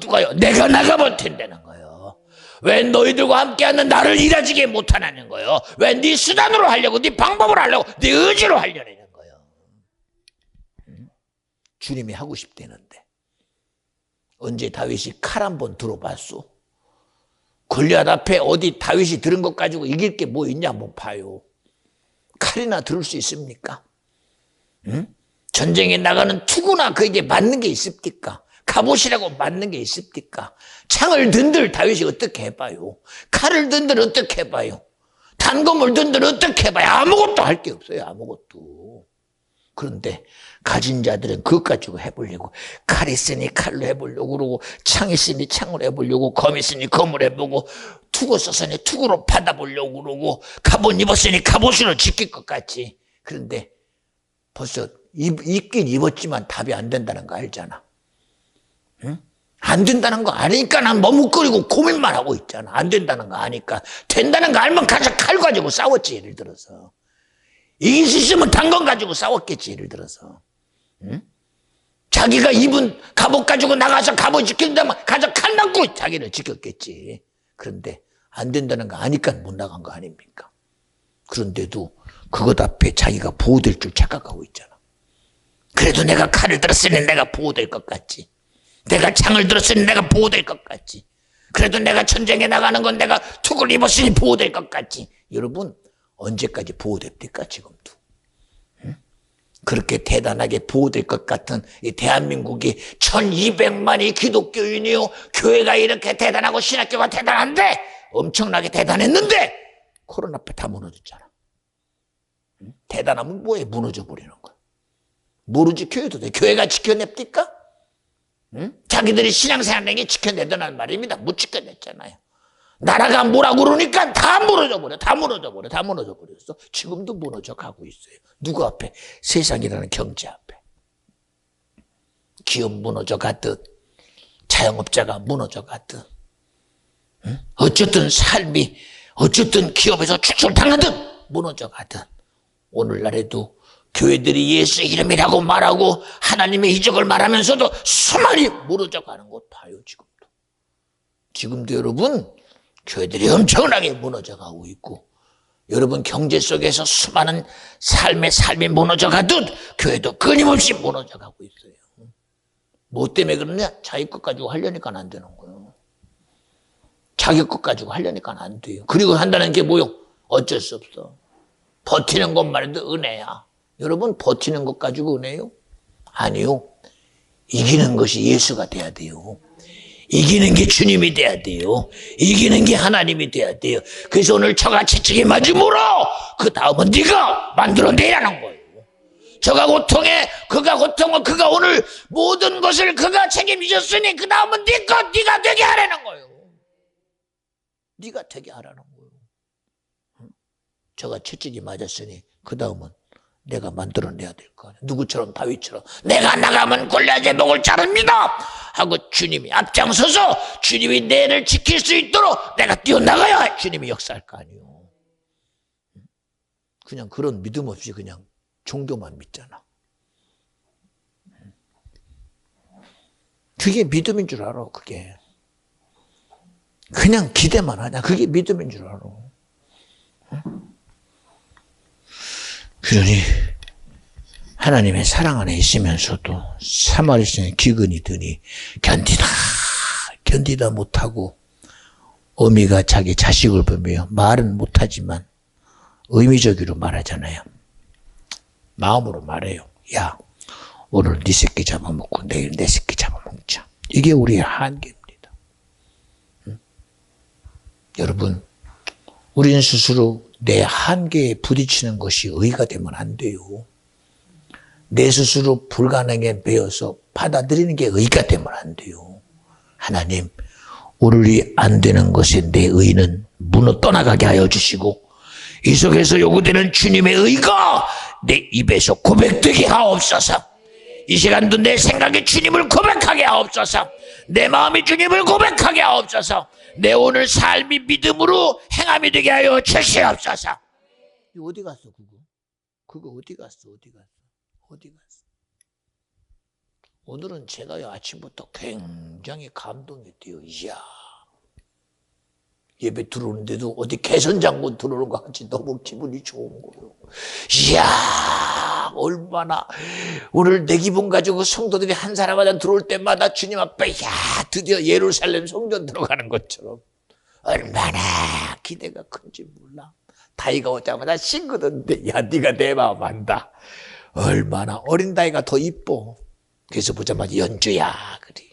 누가요? 내가 나가면 된다는 거예요. 왜 너희들과 함께하는 나를 일하지게 못하냐는 거예요. 왜 네 수단으로 하려고 네 방법으로 하려고 네 의지로 하려는 거예요. 주님이 하고 싶다는데 언제 다윗이 칼 한 번 들어봤어? 골리앗 앞에 어디 다윗이 들은 것 가지고 이길 게 뭐 있냐 한번 봐요. 칼이나 들을 수 있습니까? 응? 전쟁에 나가는 투구나 그게 맞는 게 있습니까? 갑옷이라고 맞는 게 있습니까? 창을 든들 다윗이 어떻게 해봐요? 칼을 든들 어떻게 해봐요? 단검을 든들 어떻게 해봐요? 아무것도 할 게 없어요. 아무것도. 그런데 가진 자들은 그것 가지고 해보려고 칼 있으니 칼로 해보려고 그러고 창 있으니 창으로 해보려고 검 있으니 검으로 해보고 투구 썼으니 투구로 받아보려고 그러고 갑옷 입었으니 갑옷으로 지킬 것 같지. 그런데 벌써 입긴 입었지만 답이 안 된다는 거 알잖아. 응? 안 된다는 거 아니까 난 머뭇거리고 고민만 하고 있잖아. 안 된다는 거 아니까. 된다는 거 알면 가서 칼 가지고 싸웠지, 예를 들어서. 이길 수 있으면 단건 가지고 싸웠겠지, 예를 들어서. 응? 자기가 입은 갑옷 가지고 나가서 갑옷 지킨다면 가서 칼 맞고 자기를 지켰겠지. 그런데 안 된다는 거 아니까 못 나간 거 아닙니까? 그런데도 그것 앞에 자기가 보호될 줄 착각하고 있잖아. 그래도 내가 칼을 들었으니 내가 보호될 것 같지. 내가 창을 들었으니 내가 보호될 것 같지. 그래도 내가 전쟁에 나가는 건 내가 툭을 입었으니 보호될 것 같지. 여러분, 언제까지 보호됩니까, 지금도? 응? 그렇게 대단하게 보호될 것 같은 이 대한민국이 1200만이 기독교인이요, 교회가 이렇게 대단하고 신학교가 대단한데, 엄청나게 대단했는데 코로나 앞에 다 무너졌잖아. 응? 대단하면 뭐해? 무너져 버리는 거야. 뭐로 지켜야 돼? 교회가 지켜냅니까? 응? 자기들이 신앙생활에게 지켜내더란 말입니다. 못 지켜냈잖아요. 나라가 뭐라고 그러니까 다 무너져 버렸어. 지금도 무너져 가고 있어요. 누구 앞에? 세상이라는 경제 앞에. 기업 무너져 가듯, 자영업자가 무너져 가듯, 응? 어쨌든 삶이, 어쨌든 기업에서 추출당하듯 무너져 가듯, 오늘날에도 교회들이 예수 이름이라고 말하고 하나님의 이적을 말하면서도 수많이 무너져 가는 것 봐요, 지금도. 지금도 여러분, 교회들이 엄청나게 무너져 가고 있고, 여러분 경제 속에서 수많은 삶이 무너져 가듯 교회도 끊임없이 무너져 가고 있어요. 뭐 때문에 그러냐? 자기 것 가지고 하려니까 안 되는 거예요. 자기 것 가지고 하려니까 안 돼요. 그리고 한다는 게 뭐요? 어쩔 수 없어. 버티는 것만 해도 은혜야. 여러분, 버티는 것 가지고 은혜요? 아니요. 이기는 것이 예수가 돼야 돼요. 이기는 게 주님이 돼야 돼요. 이기는 게 하나님이 돼야 돼요. 그래서 오늘 저가 채찍이 맞음으로 그 다음은 네가 만들어내라는 거예요. 저가 고통해, 그가 고통을, 그가 오늘 모든 것을 그가 책임지셨으니 그 다음은 네 것, 네가 되게 하라는 거예요. 네가 되게 하라는 거예요. 저가 채찍이 맞았으니 그 다음은 내가 만들어내야 될 거 아니야. 누구처럼 다윗처럼 내가 나가면 골리앗의 목을 자릅니다 하고 주님이 앞장서서 주님이 내를 지킬 수 있도록 내가 뛰어나가야 주님이 역사할 거 아니에요. 그냥 그런 믿음 없이 그냥 종교만 믿잖아. 그게 믿음인 줄 알아. 그게 그냥 기대만 하냐. 그게 믿음인 줄 알아. 그러니 하나님의 사랑 안에 있으면서도 사마리아인의 기근이 드니 견디다 못하고 어미가 자기 자식을 보며 말은 못하지만 의미적으로 말하잖아요. 마음으로 말해요. 야, 오늘 네 새끼 잡아먹고 내일 내 새끼 잡아먹자. 이게 우리의 한계입니다. 여러분, 우리는 스스로 내 한계에 부딪히는 것이 의가 되면 안 돼요. 내 스스로 불가능에 매여서 받아들이는 게 의가 되면 안 돼요. 하나님, 오늘이 안 되는 것에 내 의는 무너 떠나가게 하여 주시고 이 속에서 요구되는 주님의 의가 내 입에서 고백되게 하옵소서. 이 시간도 내 생각에 주님을 고백하게 하옵소서. 내 마음이 주님을 고백하게 하옵소서. 내 오늘 삶이 믿음으로 행함이 되게 하여 주시옵소서. 이거 어디 갔어, 그거 어디 갔어? 오늘은 제가요, 아침부터 굉장히 감동이 돼요. 이야, 예배 들어오는데도 어디 개선장군 들어오는 것 같이 너무 기분이 좋은 거예요. 이야, 얼마나 오늘 내 기분 가지고 성도들이 한 사람마다 들어올 때마다 주님 앞에 야, 드디어 예루살렘 성전 들어가는 것처럼 얼마나 기대가 큰지 몰라. 다이가 오자마자 싱그던데, 야, 네가 내 마음 안다. 얼마나 어린 다이가 더 이뻐. 그래서 보자마자 연주야, 그래.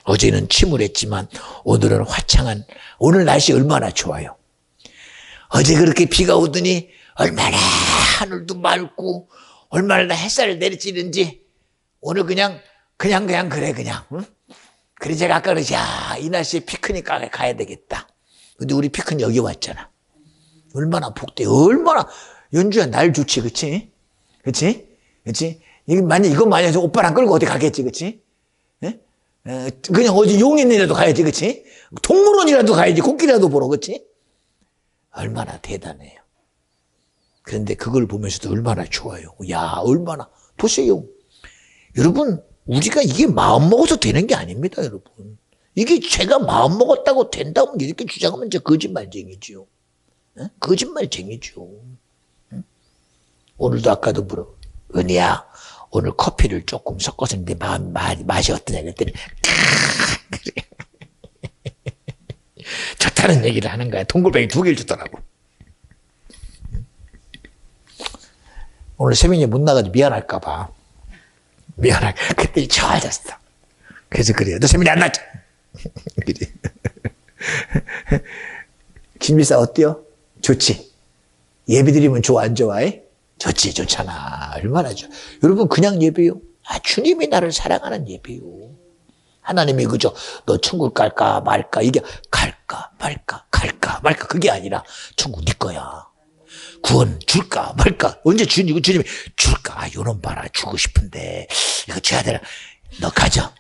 어제는 침울했지만 오늘은 화창한, 오늘 날씨 얼마나 좋아요. 어제 그렇게 비가 오더니 얼마나 하늘도 맑고 얼마나 햇살을 내리쬐는지 오늘 그냥 그래. 응? 그래 제가 아까 그러지, 야, 이 날씨에 피크닉 가야 되겠다. 근데 우리 피크닉 여기 왔잖아. 얼마나 복돼. 얼마나 연주야 날 좋지, 그치? 그치? 그치? 만약 이거 만약에 오빠랑 끌고 어디 가겠지, 그치? 예? 그냥 어디 용인이라도 가야지, 그치? 동물원이라도 가야지, 코끼리라도 보러, 그치? 얼마나 대단해요. 그런데 그걸 보면서도 얼마나 좋아요. 야, 얼마나. 보세요. 여러분, 우리가 이게 마음 먹어서 되는 게 아닙니다, 여러분. 이게 제가 마음 먹었다고 된다고 이렇게 주장하면 이제 거짓말쟁이죠. 예? 거짓말쟁이죠. 오늘도 아까도 물어. 은희야, 오늘 커피를 조금 섞어서 했는데 맛이 어떠냐 그랬더니 좋다는 얘기를 하는 거야. 동글뱅이 2개를 주더라고. 오늘 세민이 못 나가도 미안할까 봐. 그때 좋아졌어. 그래서 그래요. 너 세민이 안 나왔죠? 그래. 김미사 어때요? 좋지? 예배드리면 좋아 안 좋아해? 좋지, 좋잖아. 얼마나 좋아. 여러분, 그냥 예배요. 주님이 나를 사랑하는 예배요. 하나님이 그저 너 천국 갈까 말까, 이게 갈까 말까, 그게 아니라 천국 네 거야. 구원 줄까 말까. 언제 주님이 줄까? 요놈 봐라, 주고 싶은데 이거 줘야 되나? 너 가져.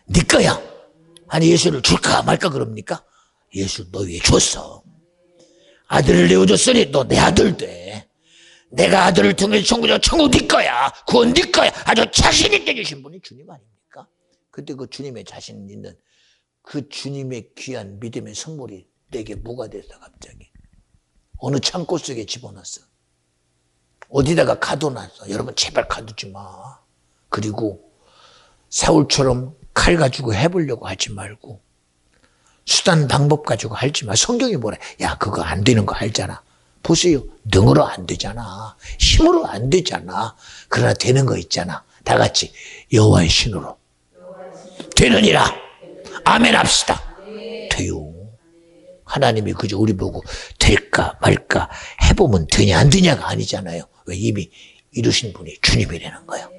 네 거야. 아니, 예수를 줄까 말까 그럽니까? 예수 너 위에 줬어. 아들을 내어줬으니 너 내 아들 돼. 내가 아들을 통해 천국 네 거야. 구원 네 거야. 아주 자신 있게 주신 분이 주님 아닙니까? 그때 그 주님의 자신 있는 그 주님의 귀한 믿음의 선물이 내게 뭐가 됐어 갑자기. 어느 창고 속에 집어넣었어. 어디다가 가둬놨어. 여러분 제발 가두지 마. 그리고 사울처럼 칼 가지고 해보려고 하지 말고 수단 방법 가지고 하지 마. 성경이 뭐래. 야, 그거 안 되는 거 알잖아. 보세요. 능으로 안 되잖아. 힘으로 안 되잖아. 그러나 되는 거 있잖아. 다 같이 여호와의 신으로 되느니라. 아멘 합시다. 돼요. 하나님이 그저 우리 보고 될까 말까 해보면 되냐 안 되냐가 아니잖아요. 왜? 이미 이루신 분이 주님이라는 거예요.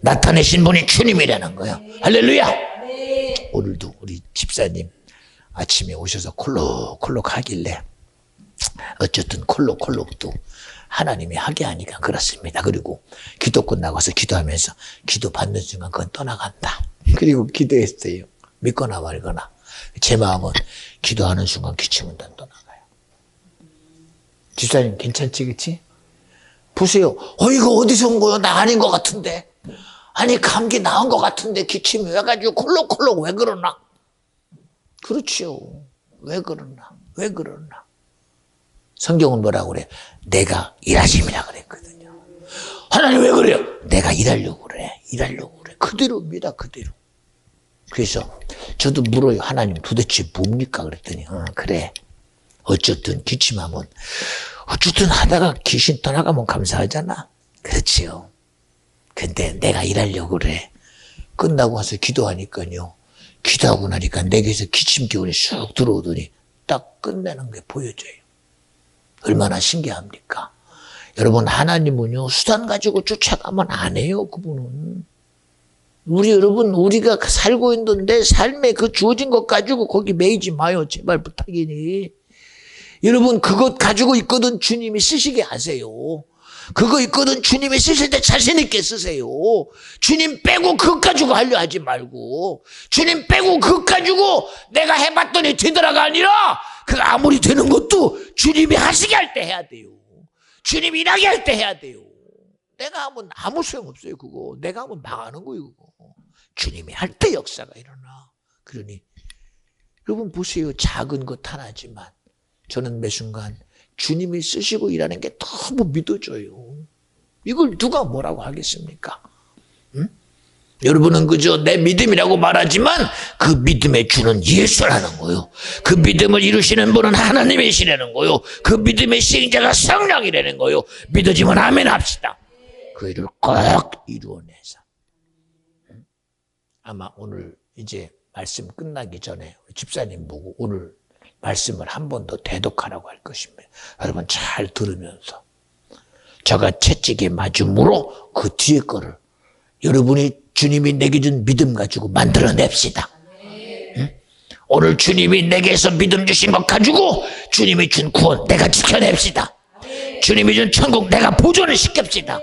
나타내신 분이 주님이라는 거예요. 할렐루야. 오늘도 우리 집사님 아침에 오셔서 콜록콜록 하길래 어쨌든 콜록콜록도 하나님이 하게 하니까 그렇습니다. 그리고 기도 끝나고 와서 기도하면서 기도 받는 순간 그건 떠나간다. 그리고 기도했어요. 믿거나 말거나. 제 마음은 기도하는 순간 기침은 다 떠나가요. 집사님 괜찮지, 그치? 보세요. 이거 어디서 온 거요? 나 아닌 것 같은데. 아니, 감기 나은 것 같은데 기침이 왜가지고 콜록콜록 왜 그러나? 그렇지요. 왜 그러나? 성경은 뭐라고 그래? 내가 일하심이라 그랬거든요. 하나님 왜 그래요? 내가 일하려고 그래. 그대로입니다, 그대로. 그래서 저도 물어요. 하나님 도대체 뭡니까? 그랬더니 그래. 어쨌든 기침하면 어쨌든 하다가 귀신 떠나가면 감사하잖아. 그렇지요. 근데 내가 일하려고 그래. 끝나고 와서 기도하니까요. 기도하고 나니까 내게서 기침 기운이 쑥 들어오더니 딱 끝내는 게 보여져요. 얼마나 신기합니까? 여러분, 하나님은요, 수단 가지고 쫓아가면 안 해요, 그분은. 여러분, 우리가 살고 있는 내 삶에 그 주어진 것 가지고 거기 매이지 마요. 제발 부탁이니. 여러분, 그것 가지고 있거든 주님이 쓰시게 하세요. 그거 있거든 주님이 쓰실 때 자신있게 쓰세요. 주님 빼고 그것 가지고 하려 하지 말고, 주님 빼고 그것 가지고 내가 해봤더니 되더라가 아니라, 그 아무리 되는 것도 주님이 하시게 할 때 해야 돼요. 주님이 일하게 할 때 해야 돼요. 내가 하면 아무 소용없어요, 그거. 내가 하면 망하는 거예요, 그거. 주님이 할 때 역사가 일어나. 그러니 여러분 보세요. 작은 것 하나지만 저는 매 순간 주님이 쓰시고 일하는 게 너무 믿어져요. 이걸 누가 뭐라고 하겠습니까? 응? 여러분은 그저 내 믿음이라고 말하지만 그 믿음의 주는 예수라는 거요. 그 믿음을 이루시는 분은 하나님이시라는 거요. 그 믿음의 시행자가 성령이라는 거요. 믿어지면 아멘 합시다. 그 일을 꼭 이루어내서. 아마 오늘 이제 말씀 끝나기 전에 집사님 보고 오늘 말씀을 한 번 더 대독하라고 할 것입니다. 여러분 잘 들으면서 저가 채찍에 맞음으로 그 뒤에 거를 여러분이 주님이 내게 준 믿음 가지고 만들어냅시다. 응? 오늘 주님이 내게서 믿음 주신 것 가지고 주님이 준 구원 내가 지켜냅시다. 주님이 준 천국 내가 보존을 시킵시다.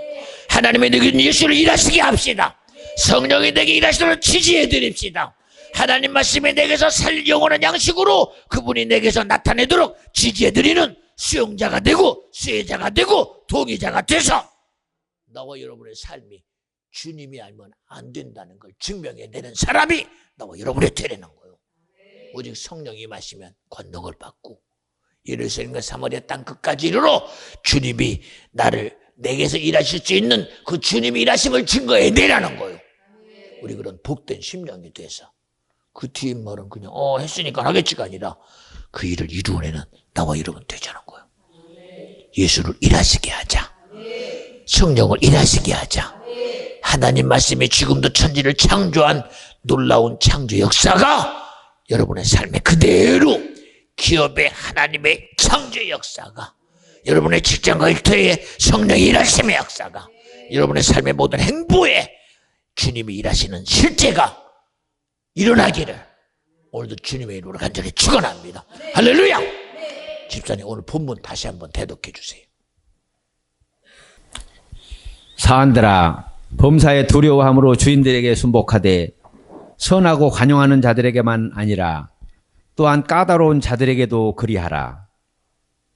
하나님의 내게 예수를 일하시게 합시다. 성령이 내게 일하시도록 지지해 드립시다. 하나님 말씀이 내게서 살 영원한 양식으로 그분이 내게서 나타내도록 지지해 드리는 수용자가 되고 수혜자가 되고 동의자가 돼서 나와 여러분의 삶이 주님이 알면 안 된다는 걸 증명해내는 사람이 나와 여러분이 되는 거예요. 오직 성령이 마시면 권능을 받고 예루살렘과 사마리아 땅 끝까지 이르러 주님이 내게서 일하실 수 있는 그 주님이 일하심을 증거해내라는 거예요. 우리 그런 복된 심령이 돼서 그 뒤에 말은 그냥 했으니까 하겠지가 아니라 그 일을 이루어내는 나와 여러분 되자는 거예요. 예수를 일하시게 하자. 성령을 일하시게 하자. 하나님 말씀이 지금도 천지를 창조한 놀라운 창조 역사가 여러분의 삶에 그대로 기업의 하나님의 창조 역사가 여러분의 직장과 일터에 성령이 일하심의 역사가 여러분의 삶의 모든 행보에 주님이 일하시는 실제가 일어나기를 오늘도 주님의 이름으로 간절히 축원합니다. 할렐루야. 집사님 오늘 본문 다시 한번 대독해 주세요. 사한들아 범사에 두려워함으로 주인들에게 순복하되 선하고 관용하는 자들에게만 아니라 또한 까다로운 자들에게도 그리하라.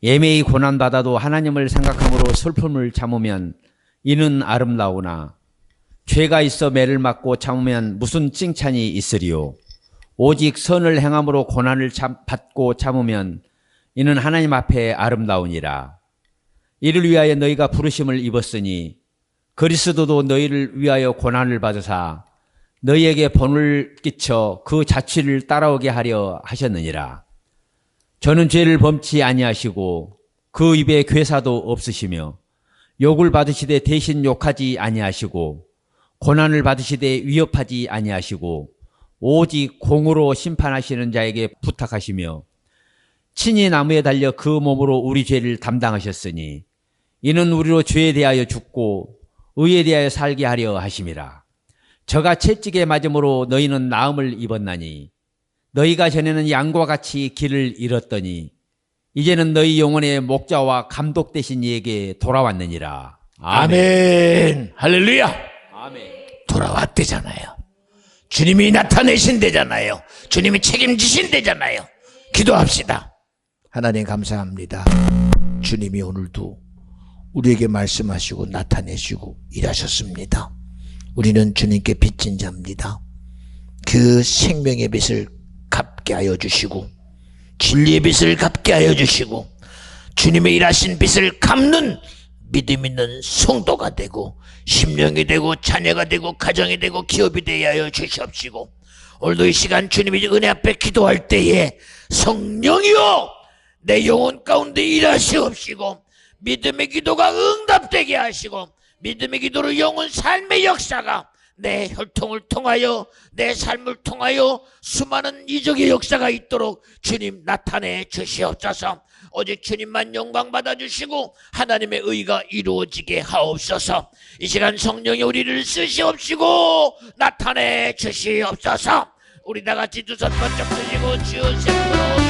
예매히 고난받아도 하나님을 생각함으로 슬픔을 참으면 이는 아름다우나 죄가 있어 매를 맞고 참으면 무슨 칭찬이 있으리요. 오직 선을 행함으로 고난을 받고 참으면 이는 하나님 앞에 아름다우니라. 이를 위하여 너희가 부르심을 입었으니 그리스도도 너희를 위하여 고난을 받으사 너희에게 본을 끼쳐 그 자취를 따라오게 하려 하셨느니라. 저는 죄를 범치 아니하시고 그 입에 괴사도 없으시며 욕을 받으시되 대신 욕하지 아니하시고 고난을 받으시되 위협하지 아니하시고 오직 공으로 심판하시는 자에게 부탁하시며 친히 나무에 달려 그 몸으로 우리 죄를 담당하셨으니 이는 우리로 죄에 대하여 죽고 의에 대하여 살게 하려 하심이라. 저가 채찍에 맞음으로 너희는 나음을 입었나니 너희가 전에는 양과 같이 길을 잃었더니 이제는 너희 영혼의 목자와 감독 되신 이에게 돌아왔느니라. 아멘. 할렐루야. 아멘. 돌아왔대잖아요. 주님이 나타내신대잖아요. 주님이 책임지신대잖아요. 기도합시다. 하나님 감사합니다. 주님이 오늘도 우리에게 말씀하시고 나타내시고 일하셨습니다. 우리는 주님께 빚진 자입니다. 그 생명의 빚을 갚게 하여 주시고 진리의 빚을 갚게 하여 주시고 주님의 일하신 빚을 갚는 믿음 있는 성도가 되고 심령이 되고 자녀가 되고 가정이 되고 기업이 되게 하여 주시옵시고 오늘도 이 시간 주님이 은혜 앞에 기도할 때에 성령이여 내 영혼 가운데 일하시옵시고 믿음의 기도가 응답되게 하시고 믿음의 기도로 영혼 삶의 역사가 내 혈통을 통하여 내 삶을 통하여 수많은 이적의 역사가 있도록 주님 나타내 주시옵소서. 오직 주님만 영광 받아주시고 하나님의 의가 이루어지게 하옵소서. 이 시간 성령이 우리를 쓰시옵시고 나타내 주시옵소서. 우리 다같이 두 손 번쩍 드시고 주여 세포로